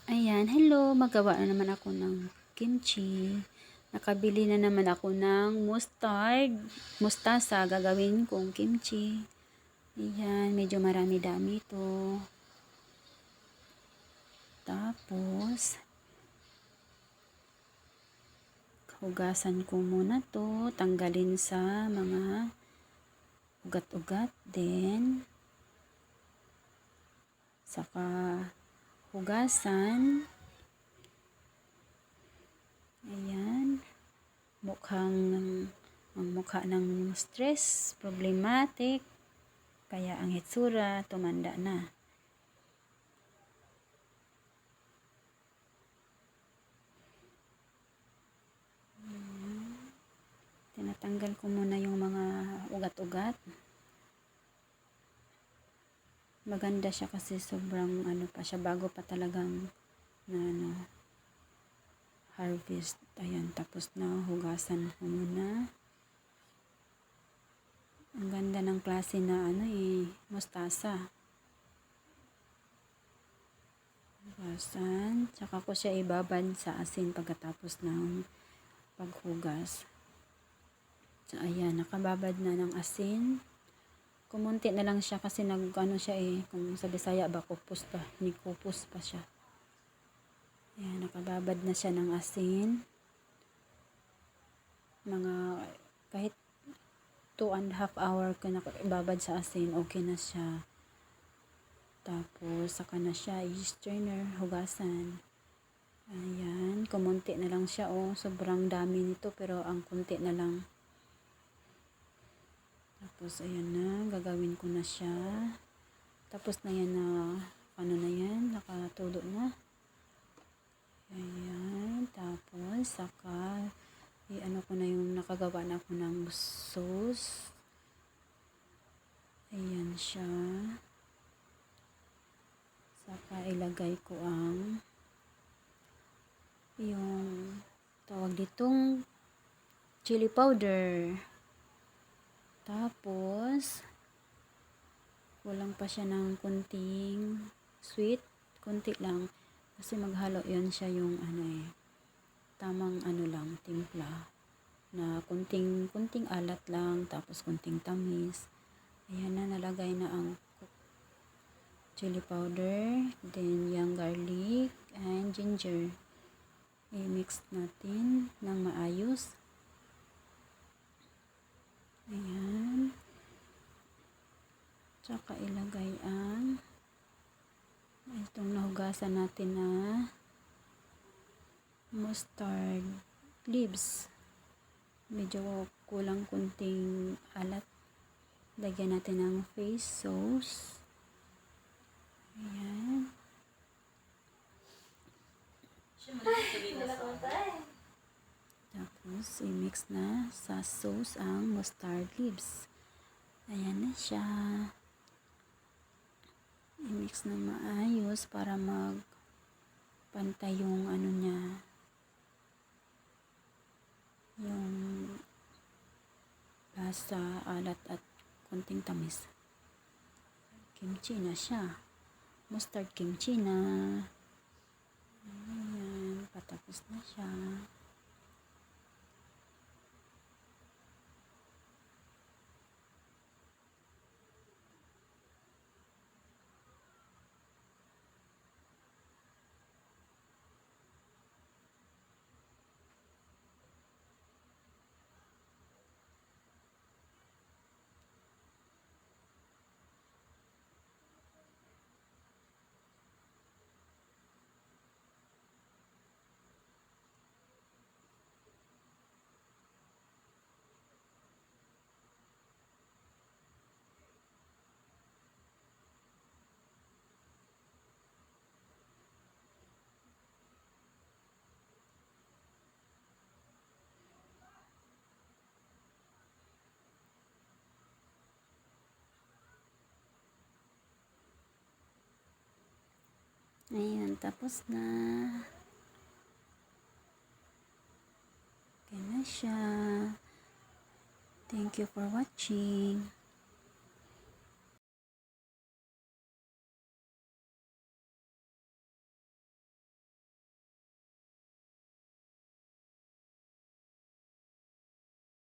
Ayan, hello. Magawa na naman ako ng kimchi. Nakabili na naman ako ng mustasa. Gagawin kong kimchi. Ayan, medyo marami-dami ito. Tapos, hugasan ko muna to. Tanggalin sa mga ugat-ugat. Then, saka hugasan. Ayan. Ang mukha ng stress, problematic. Kaya ang hitsura, tumanda na. Tinatanggal ko muna yung mga ugat-ugat. Maganda siya kasi sobrang pa siya, bago pa talagang harvest. Ayan, tapos na hugasan ko muna. Ang ganda ng klase na mustasa. Hugasan, tsaka ko siya ibabad sa asin pagkatapos ng paghugas. So, ayan, nakababad na ng asin. Kumunti na lang siya kasi siya kung sa Bisaya ba, kupos pa. Kupos pa siya. Ayan, nakababad na siya ng asin. Kahit 2.5 hour ko na ibabad sa asin, okay na siya. Tapos, saka na siya i-strainer, hugasan. Ayan, kumunti na lang siya. Sobrang dami nito pero ang kunti na lang. Tapos, ayan na, gagawin ko na siya. Tapos na yan nakatulo na. Ayan, tapos, saka, ko na yung nakagawa na ako ng sauce. Ayan siya. Saka, ilagay ko yung tawag ditong chili powder. Tapos, kulang pa siya ng kunting sweet. Kunti lang. Kasi maghalo yan siya yung tamang lang, timpla. Na kunting alat lang. Tapos kunting tamis. Ayan na, nalagay na ang chili powder. Then, yung garlic and ginger. I-mix natin ng maayos. Ayan. Tsaka ilagay itong nahugasan natin na mustard leaves. Medyo kulang kunting alat. Lagyan natin ng fish sauce. Ayan. Tapos, i-mix na sa sauce ang mustard leaves. Ayan na siya. I-mix na maayos para magpantay yung niya. Yung lasa, alat at konting tamis. Kimchi na siya. Mustard kimchi na. Ayan, patapos na siya. Ayan, tapos na. Okay na siya. Thank you for watching.